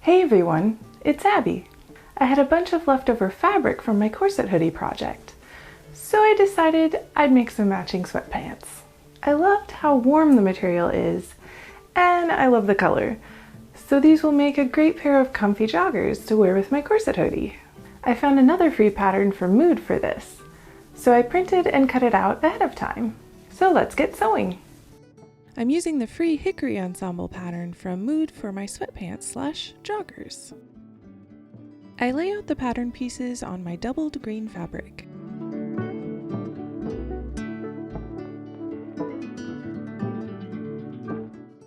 Hey everyone, it's Abby. I had a bunch of leftover fabric from my corset hoodie project, so I decided I'd make some matching sweatpants. I loved how warm the material is, and I love the color, so these will make a great pair of comfy joggers to wear with my corset hoodie. I found another free pattern from Mood for this, so I printed and cut it out ahead of time. So let's get sewing. I'm using the free Hickory Ensemble pattern from Mood for my sweatpants/joggers. I lay out the pattern pieces on my doubled green fabric.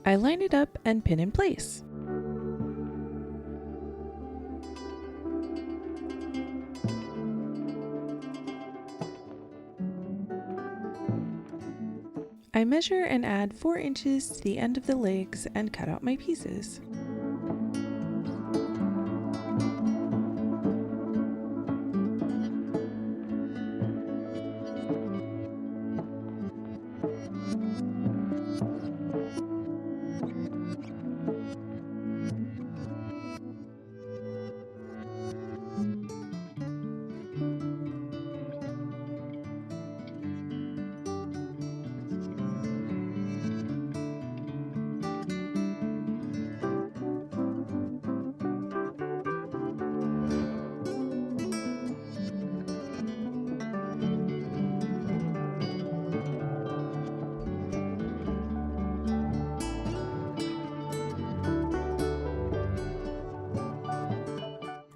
I line it up and pin in place. I measure and add 4 inches to the end of the legs and cut out my pieces.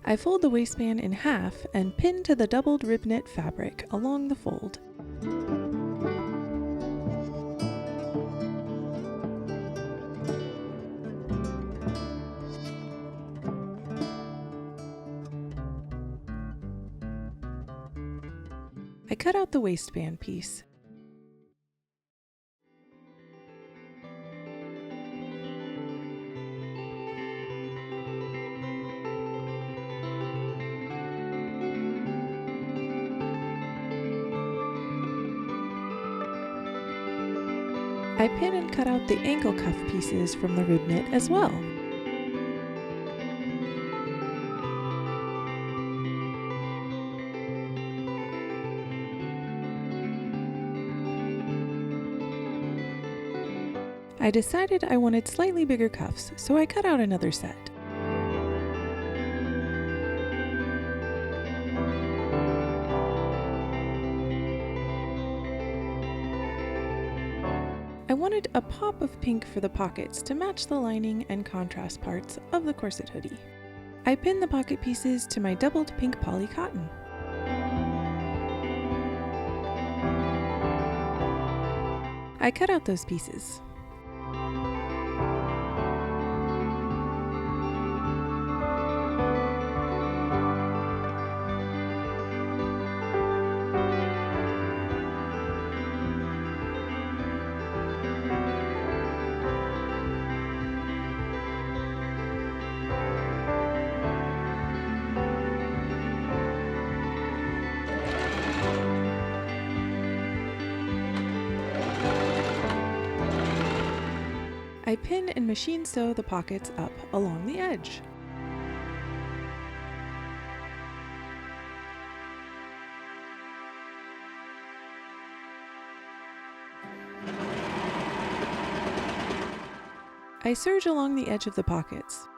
I fold the waistband in half and pin to the doubled rib knit fabric along the fold. I cut out the waistband piece. I pin and cut out the ankle cuff pieces from the rib knit as well. I decided I wanted slightly bigger cuffs, so I cut out another set. I wanted a pop of pink for the pockets to match the lining and contrast parts of the corset hoodie. I pinned the pocket pieces to my doubled pink poly cotton. I cut out those pieces. I pin and machine sew the pockets up along the edge. I serge along the edge of the pockets.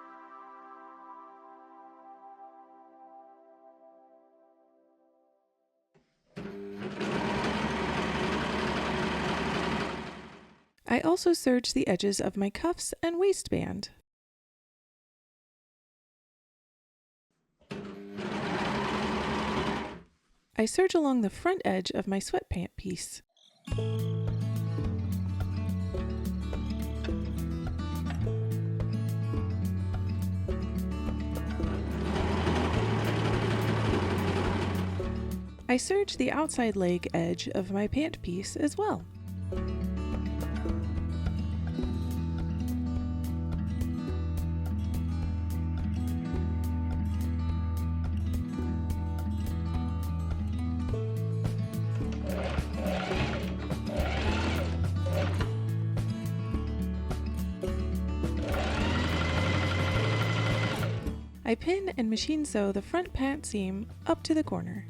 I also serge the edges of my cuffs and waistband. I serge along the front edge of my sweatpant piece. I serge the outside leg edge of my pant piece as well. I pin and machine sew the front pant seam up to the corner.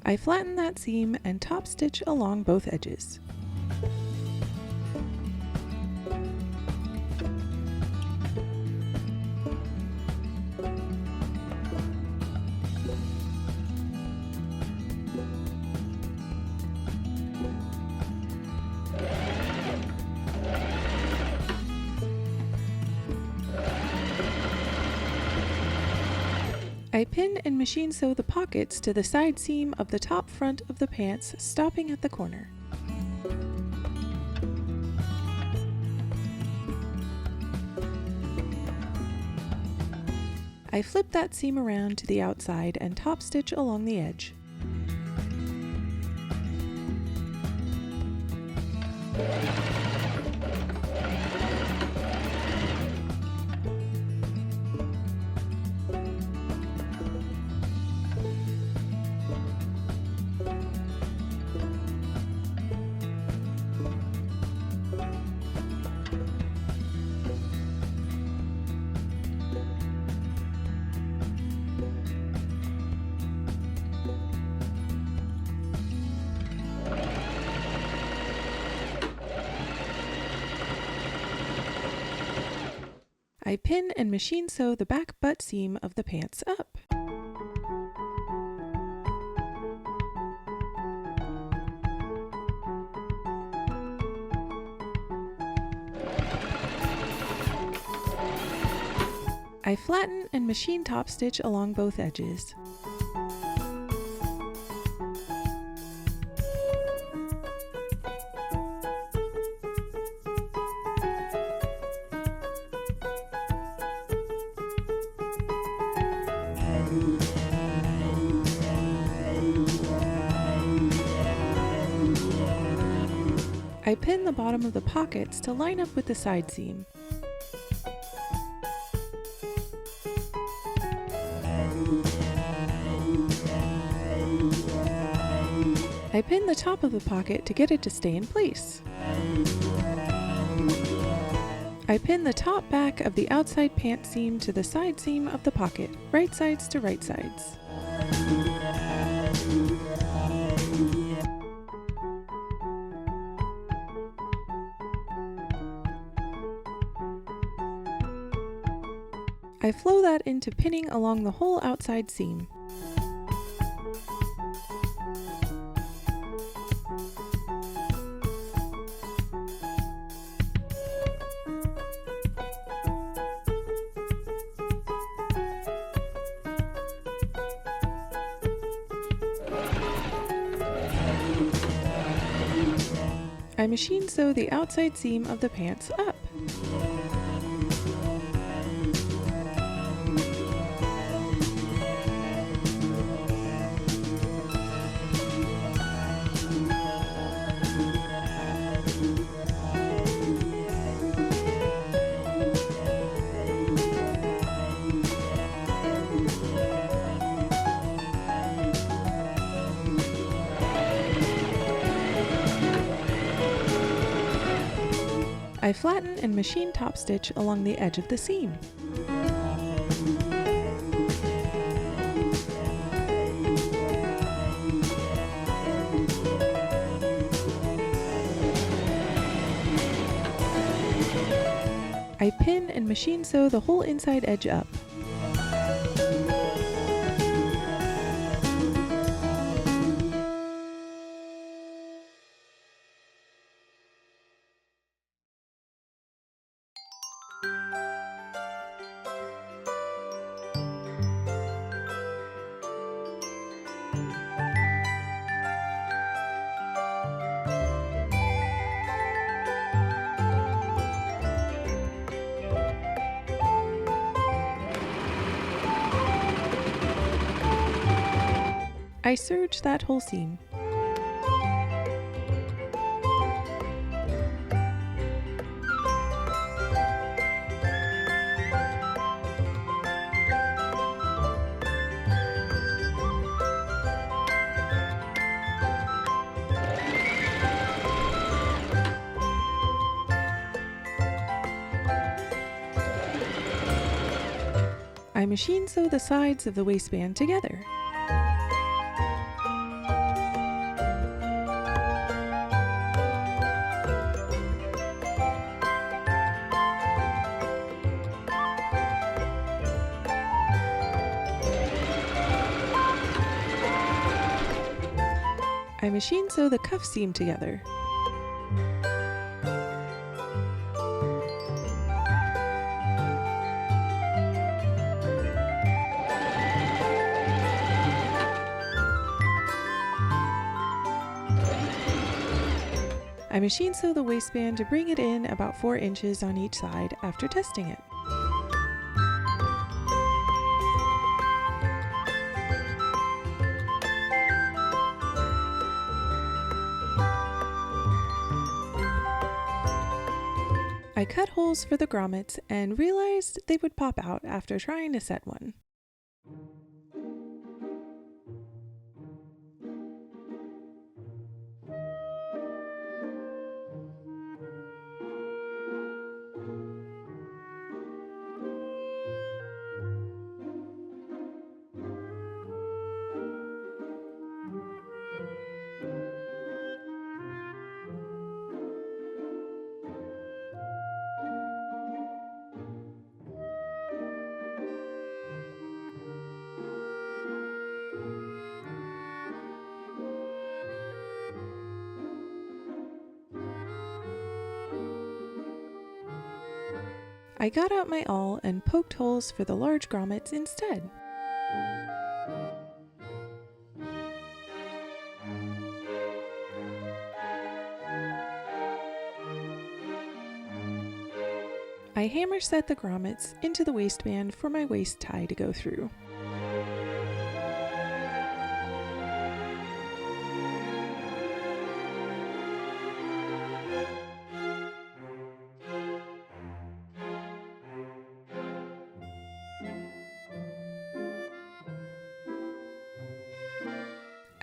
I flatten that seam and top stitch along both edges. I pin and machine sew the pockets to the side seam of the top front of the pants, stopping at the corner. I flip that seam around to the outside and top stitch along the edge. I pin and machine sew the back butt seam of the pants up. I flatten and machine top stitch along both edges. I pin the bottom of the pockets to line up with the side seam. I pin the top of the pocket to get it to stay in place. I pin the top back of the outside pant seam to the side seam of the pocket, right sides to right sides. I flow that into pinning along the whole outside seam. I machine sew the outside seam of the pants up. I flatten and machine top stitch along the edge of the seam. I pin and machine sew the whole inside edge up. I serge that whole seam. I machine sew the sides of the waistband together. I machine sew the cuff seam together. I machine sew the waistband to bring it in about 4 inches on each side after testing it. I cut holes for the grommets and realized they would pop out after trying to set one. I got out my awl and poked holes for the large grommets instead. I hammer set the grommets into the waistband for my waist tie to go through.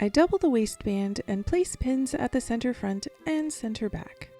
I double the waistband and place pins at the center front and center back.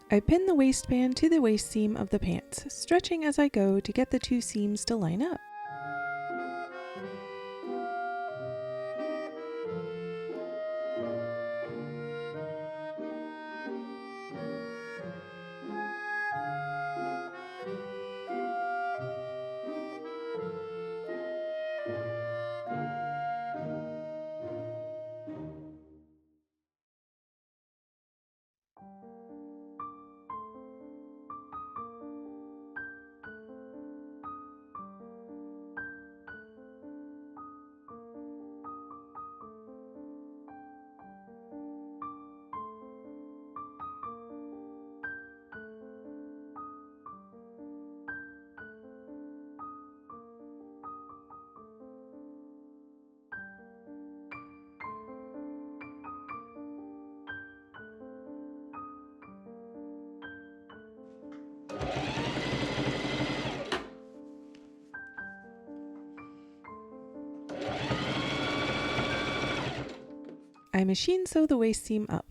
I pin the waistband to the waist seam of the pants, stretching as I go to get the two seams to line up. I machine sew the waist seam up.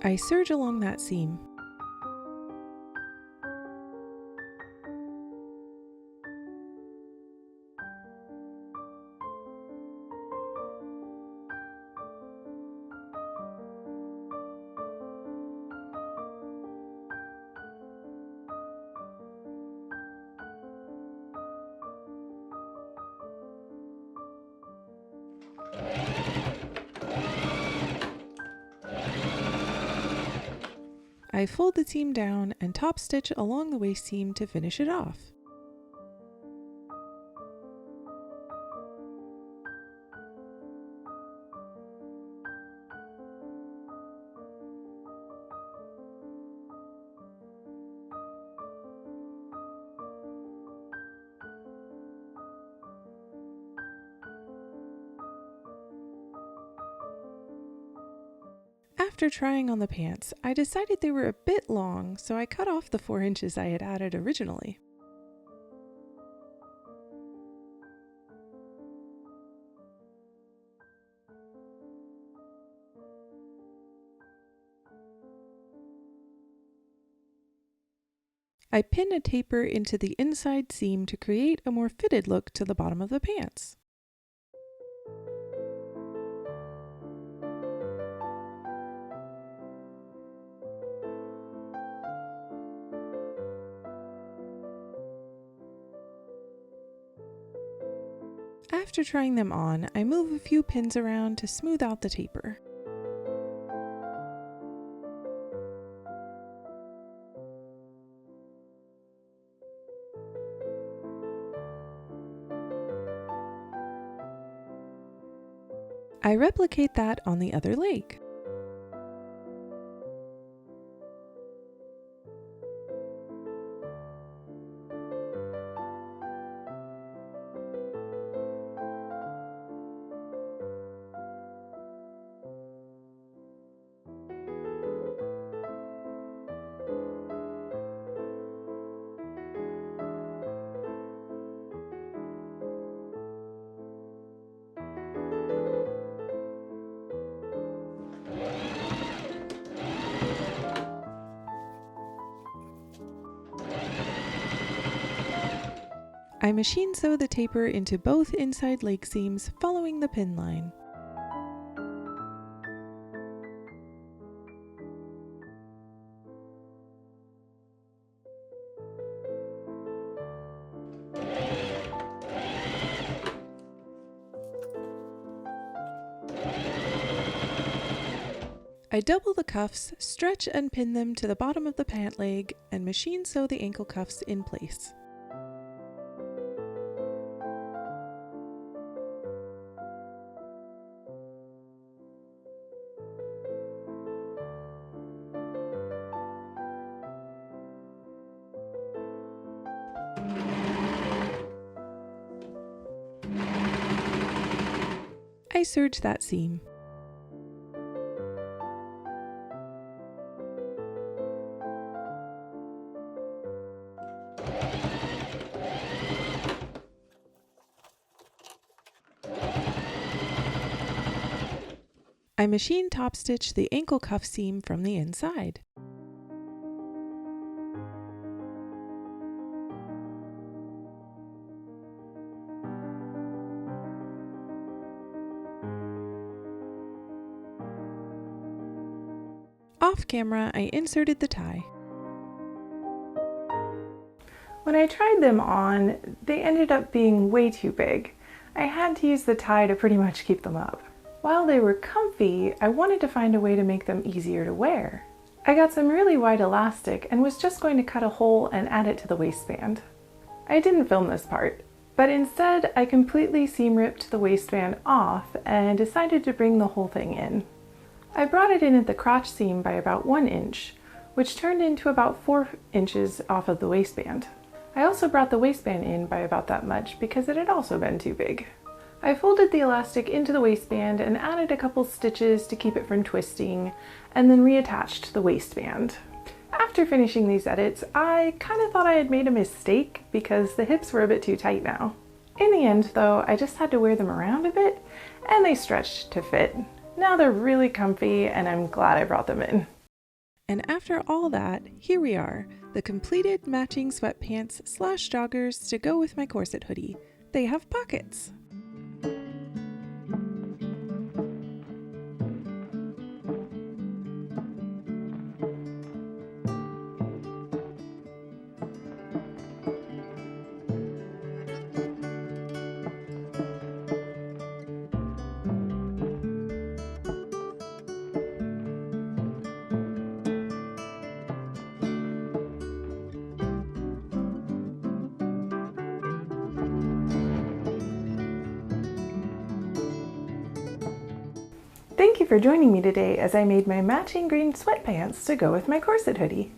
I serge along that seam. I fold the seam down and top stitch along the waist seam to finish it off. After trying on the pants, I decided they were a bit long, so I cut off the 4 inches I had added originally. I pin a taper into the inside seam to create a more fitted look to the bottom of the pants. After trying them on, I move a few pins around to smooth out the taper. I replicate that on the other leg. I machine sew the taper into both inside leg seams following the pin line. I double the cuffs, stretch and pin them to the bottom of the pant leg, and machine sew the ankle cuffs in place. I serge that seam. I machine top stitch the ankle cuff seam from the inside. Off camera, I inserted the tie. When I tried them on, they ended up being way too big. I had to use the tie to pretty much keep them up. While they were comfy, I wanted to find a way to make them easier to wear. I got some really wide elastic and was just going to cut a hole and add it to the waistband. I didn't film this part, but instead I completely seam ripped the waistband off and decided to bring the whole thing in. I brought it in at the crotch seam by about 1 inch, which turned into about 4 inches off of the waistband. I also brought the waistband in by about that much because it had also been too big. I folded the elastic into the waistband and added a couple stitches to keep it from twisting, and then reattached the waistband. After finishing these edits, I kind of thought I had made a mistake because the hips were a bit too tight now. In the end though, I just had to wear them around a bit, and they stretched to fit. Now they're really comfy, and I'm glad I brought them in. And after all that, here we are, the completed matching sweatpants / joggers to go with my corset hoodie. They have pockets. Thank you for joining me today as I made my matching green sweatpants to go with my corset hoodie.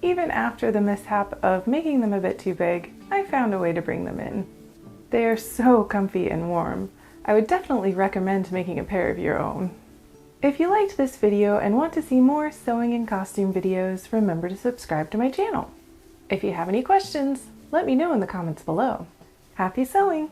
Even after the mishap of making them a bit too big, I found a way to bring them in. They are so comfy and warm. I would definitely recommend making a pair of your own. If you liked this video and want to see more sewing and costume videos, remember to subscribe to my channel. If you have any questions, let me know in the comments below. Happy sewing!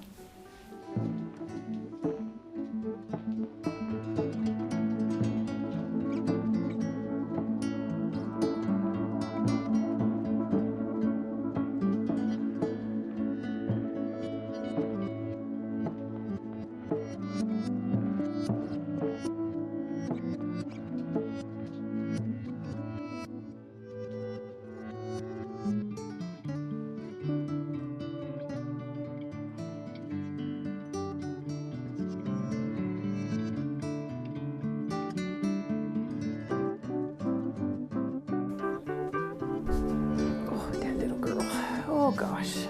Oh, that little girl. Oh gosh.